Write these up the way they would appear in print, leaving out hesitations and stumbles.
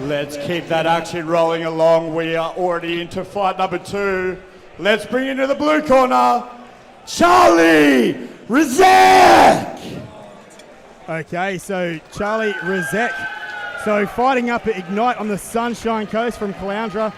Let's keep that action rolling along. We are already into fight number 2. Let's bring into the blue corner, Charlie Rezek. Okay, so Charlie Rezek. So fighting up at Ignite on the Sunshine Coast from Caloundra.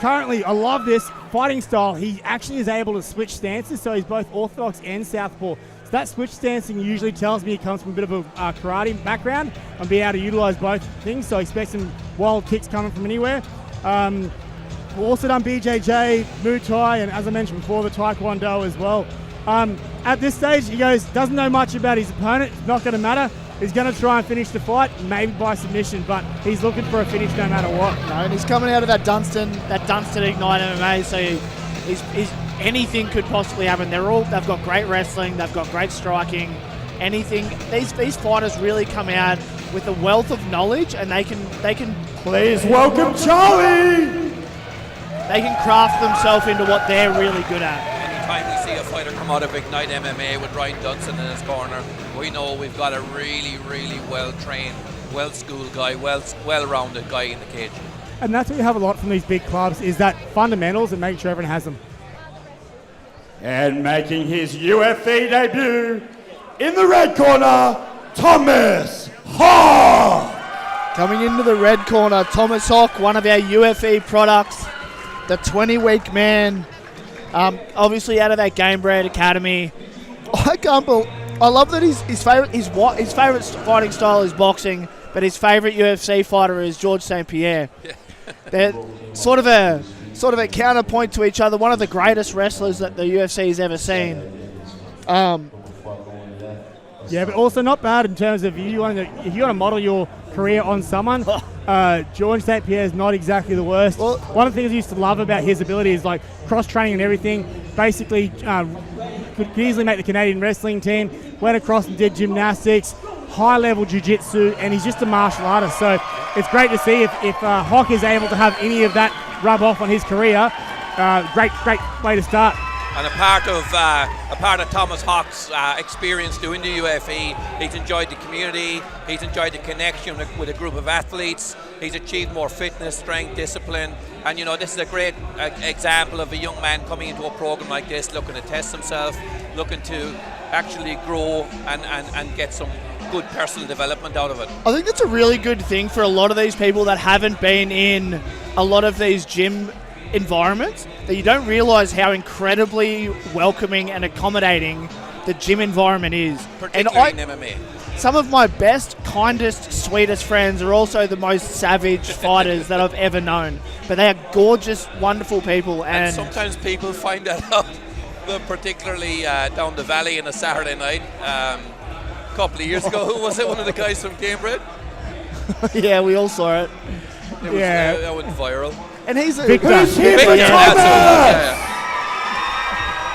Currently, I love this fighting style. He actually is able to switch stances, so he's both orthodox and southpaw. So that switch stancing usually tells me he comes from a bit of a karate background and be able to utilize both things. So I expect some wild kicks coming from anywhere. We've also done BJJ, Muay Thai, and as I mentioned before, the Taekwondo as well. At this stage, he goes, doesn't know much about his opponent. It's not going to matter. He's going to try and finish the fight, maybe by submission, but he's looking for a finish no matter what. No, and he's coming out of that Dunstan Ignite MMA, so he's anything could possibly happen. They've got great wrestling, they've got great striking, anything. These fighters really come out with a wealth of knowledge, and they can Please welcome Charlie. They can craft themselves into what they're really good at. Anytime we see a fighter come out of Ignite MMA with Ryan Dunstan in his corner, we know we've got a really, really well-trained, well-schooled guy, well-rounded guy in the cage. And that's what you have a lot from these big clubs, is that fundamentals and making sure everyone has them. And making his Ufe2 debut in the red corner, Thomas Hawk. Coming into the red corner, Thomas Hawk, one of our Ufe2 products, the 20-week man, obviously out of that Gamebred Academy. I love that his favorite fighting style is boxing, but his favorite UFC fighter is George St. Pierre. Yeah. They're sort of a counterpoint to each other. One of the greatest wrestlers that the UFC has ever seen. Yeah, but also not bad in terms of if you want to model your career on someone. George St. Pierre is not exactly the worst. Well, one of the things I used to love about his ability is like cross training and everything. Basically, could easily make the Canadian wrestling team. Went across and did gymnastics, high level jiu-jitsu, and he's just a martial artist. So it's great to see if Hawk is able to have any of that rub off on his career. Great way to start. And a part of Thomas Hawk's experience doing the UFE, he's enjoyed the community, he's enjoyed the connection with a group of athletes, he's achieved more fitness, strength, discipline, and this is a great example of a young man coming into a program like this, looking to test himself, looking to actually grow and get some good personal development out of it. I think that's a really good thing for a lot of these people that haven't been in a lot of these gym environments, that you don't realise how incredibly welcoming and accommodating the gym environment is. Particularly in MMA. Some of my best, kindest, sweetest friends are also the most savage fighters that I've ever known. But they are gorgeous, wonderful people. And sometimes people find that out, particularly down the valley on a Saturday night. A couple of years ago, who was it? One of the guys from Gamebred? Yeah, we all saw it. That went viral. And he's a Victor.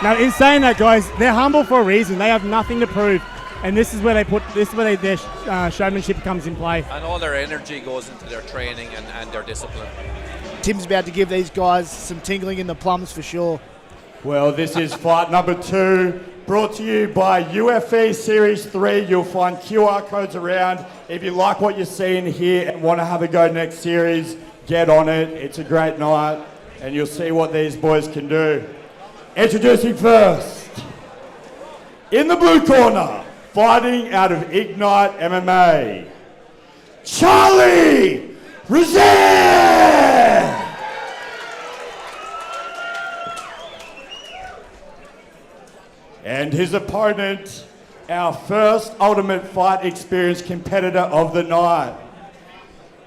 Now, in saying that, guys, they're humble for a reason. They have nothing to prove, and this is where their showmanship comes in play. And all their energy goes into their training and their discipline. Tim's about to give these guys some tingling in the plums for sure. Well, this is fight number 2, brought to you by UFE Series 3. You'll find QR codes around. If you like what you're seeing here and want to have a go next series, get on it. It's a great night, and you'll see what these boys can do. Introducing first, in the blue corner, fighting out of Ignite MMA, Charlie Rezek. And his opponent, our first Ultimate Fight Experience competitor of the night,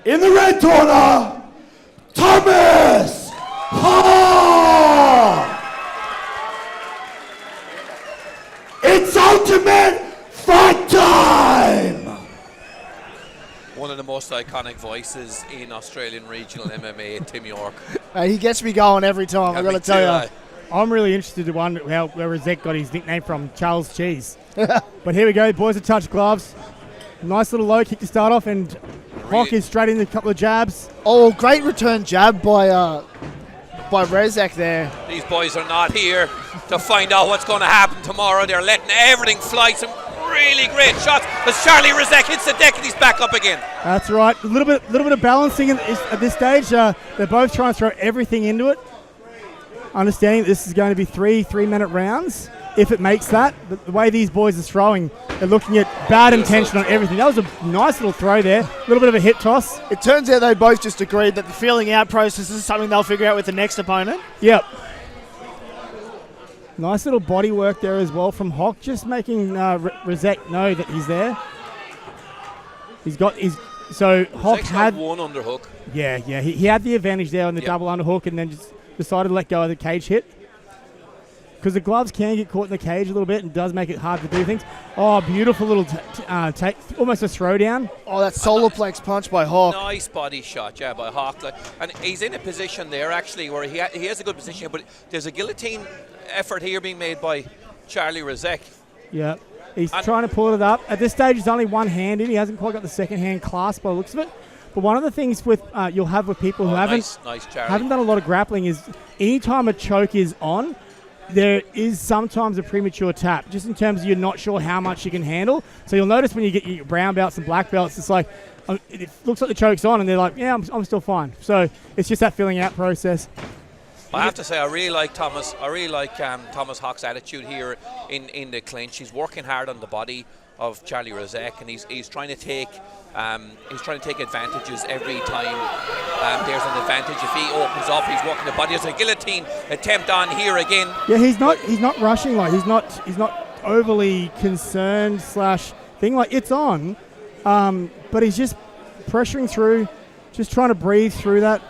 in the red corner, Thomas Hawk. It's Ultimate Fight Time. One of the most iconic voices in Australian regional MMA, Tim York. He gets me going every time, I've got to tell you. I'm really interested to wonder where Rezek got his nickname from, Charles Cheese. But here we go, boys are touch gloves. Nice little low kick to start off, and Hawk is straight into a couple of jabs. Oh, great return jab by Rezek there. These boys are not here to find out what's going to happen tomorrow. They're letting everything fly. Some really great shots as Charlie Rezek hits the deck and he's back up again. That's right. A little bit of balancing at this stage. They're both trying to throw everything into it. Understanding that this is going to be 3-minute rounds, if it makes that. But the way these boys are throwing, they're looking at bad intention on everything. That was a nice little throw there. A little bit of a hit toss. It turns out they both just agreed that the feeling out process is something they'll figure out with the next opponent. Yep. Nice little body work there as well from Hock, just making Rezek know that he's there. So Hock had one underhook. Yeah, he had the advantage there on the double underhook, and then just decided to let go of the cage hit. Because the gloves can get caught in the cage a little bit and does make it hard to do things. Oh, beautiful little take, almost a throwdown. Oh, that solar plex punch by Hawk. Nice body shot, by Hawk. And he's in a position there, actually, where he has a good position, but there's a guillotine effort here being made by Charlie Rezek. Yeah, he's trying to pull it up. At this stage, he's only one hand in. He hasn't quite got the second hand clasp by the looks of it. But one of the things with you'll have with people who haven't done a lot of grappling is anytime a choke is on, there is sometimes a premature tap, just in terms of you're not sure how much you can handle. So you'll notice when you get your brown belts and black belts, it's like, it looks like the choke's on, and they're like, yeah, I'm still fine. So it's just that filling out process. I have to say, I really like Thomas Hawk's attitude here in the clinch. He's working hard on the body of Charlie Rezek, and he's trying to take advantages every time there's an advantage. If he opens up, he's working the body. There's a guillotine attempt on here again. Yeah, he's not rushing, like he's not overly concerned thing, like it's on, but he's just pressuring through, just trying to breathe through that.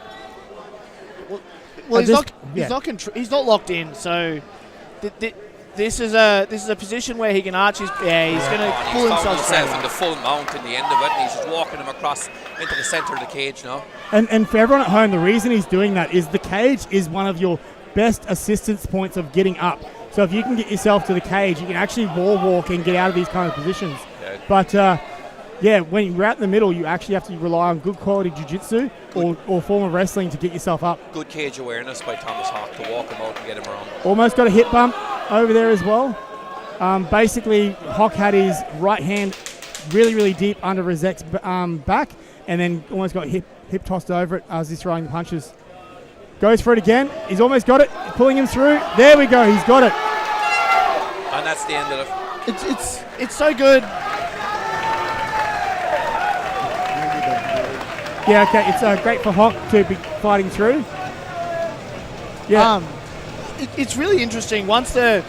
Well, he's not locked in, so this is a position where he can arch his. Yeah, he's going to pull himself straight in the full mount in the end of it, and he's just walking him across into the centre of the cage now. And for everyone at home, the reason he's doing that is the cage is one of your best assistance points of getting up. So if you can get yourself to the cage, you can actually wall walk and get out of these kind of positions. Yeah. But when you're out in the middle, you actually have to rely on good quality jiu-jitsu or form of wrestling to get yourself up. Good cage awareness by Thomas Hawk to walk him out and get him around. Almost got a hip bump over there as well. Basically, Hawk had his right hand really, really deep under Rezek's back, and then almost got hip tossed over it as he's throwing the punches. Goes for it again. He's almost got it. Pulling him through. There we go. He's got it. And that's the end of it. It's so good. Yeah, okay. It's great for Hawk to be fighting through. Yeah. It's really interesting. Once that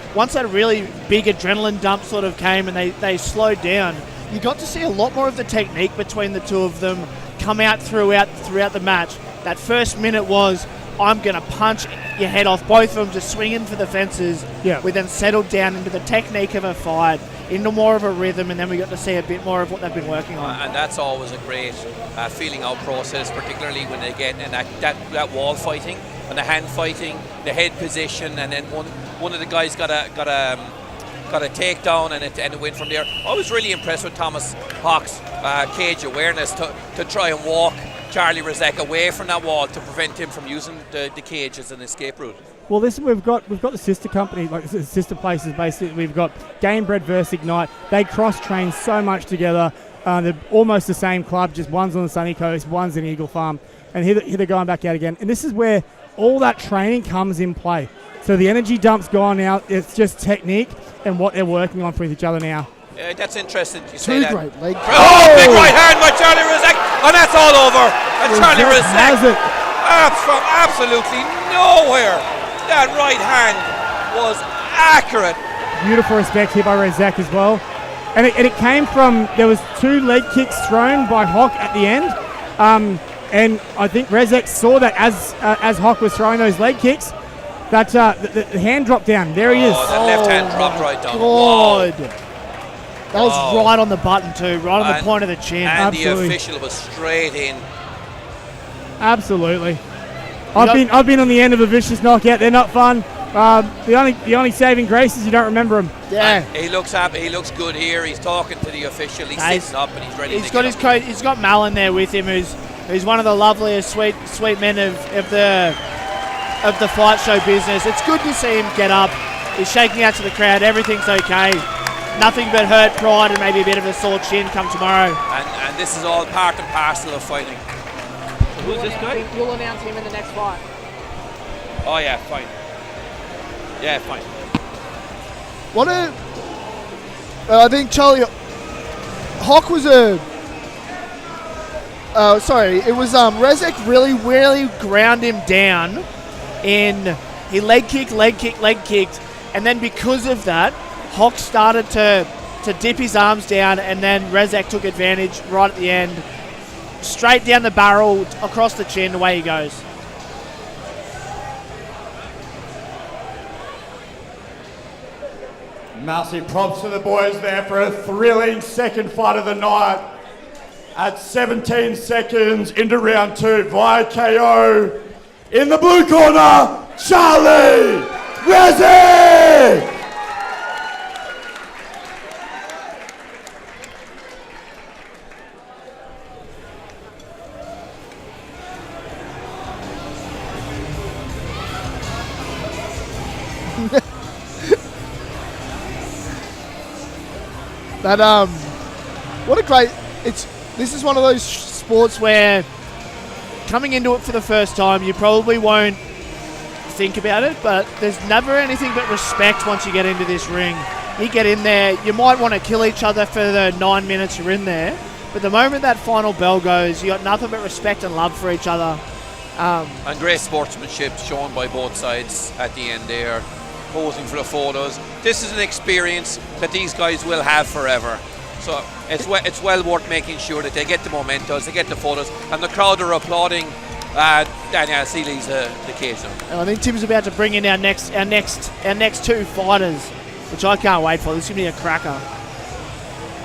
really big adrenaline dump sort of came and they slowed down, you got to see a lot more of the technique between the two of them come out throughout the match. That first minute was, I'm going to punch your head off. Both of them just swinging for the fences. Yeah. We then settled down into the technique of a fight, into more of a rhythm, and then we got to see a bit more of what they've been working on. And that's always a great feeling out process, particularly when they get in that wall fighting and the hand fighting, the head position, and then one of the guys got a takedown and it went from there. I was really impressed with Thomas Hawk's cage awareness to try and walk Charlie Rezek away from that wall to prevent him from using the cage as an escape route. Well, we've got the sister company, like the sister places. Basically, we've got Gamebred versus Ignite. They cross-train so much together. They're almost the same club, just one's on the sunny coast, one's in Eagle Farm, and here they're going back out again. And this is where all that training comes in play. So the energy dump's gone now. It's just technique and what they're working on for each other now. Yeah, that's interesting. You say that. Great leg. Big right hand by Charlie Rezek, and that's all over. And Charlie Rezek has it. From absolutely nowhere. That right hand was accurate. Beautiful respect here by Rezek as well. And it came from, there was 2 leg kicks thrown by Hawk at the end. And I think Rezek saw that as Hawk was throwing those leg kicks, that the hand dropped down. There he is. That left hand dropped right down. God. That was right on the button too, right on the point of the chin. And Absolutely. The official was straight in. Absolutely. I've been on the end of a vicious knockout. They're not fun. The only saving grace is you don't remember him. Yeah. And he looks happy. He looks good here. He's talking to the official. He's sitting up and he's ready. He's got his coach. He's got Malin there with him, who's one of the loveliest, sweet men of the fight show business. It's good to see him get up. He's shaking out to the crowd. Everything's okay. nothing but hurt pride and maybe a bit of a sore chin come tomorrow. And this is all part and parcel of fighting. Who's this guy? You'll announce him in the next fight. Oh yeah, fine. Yeah, fine. What a... I think Charlie... Hawk was a... it was Rezek really ground him down in... He leg kicked, and then because of that, Hawk started to dip his arms down, and then Rezek took advantage right at the end. Straight down the barrel, across the chin, away he goes. Massive props to the boys there for a thrilling second fight of the night. At 17 seconds into round 2 via KO. In the blue corner, Charlie Rezek! That what a great... This is one of those sports where coming into it for the first time, you probably won't think about it, but there's never anything but respect once you get into this ring. You get in there, you might want to kill each other for the 9 minutes you're in there, but the moment that final bell goes, you got nothing but respect and love for each other. And great sportsmanship shown by both sides at the end there, posing for the photos. This is an experience that these guys will have forever. So it's well worth making sure that they get the mementos, they get the photos, and the crowd are applauding Daniel Seeley's occasion. And I think Tim's about to bring in our next 2 fighters, which I can't wait for. This is going to be a cracker.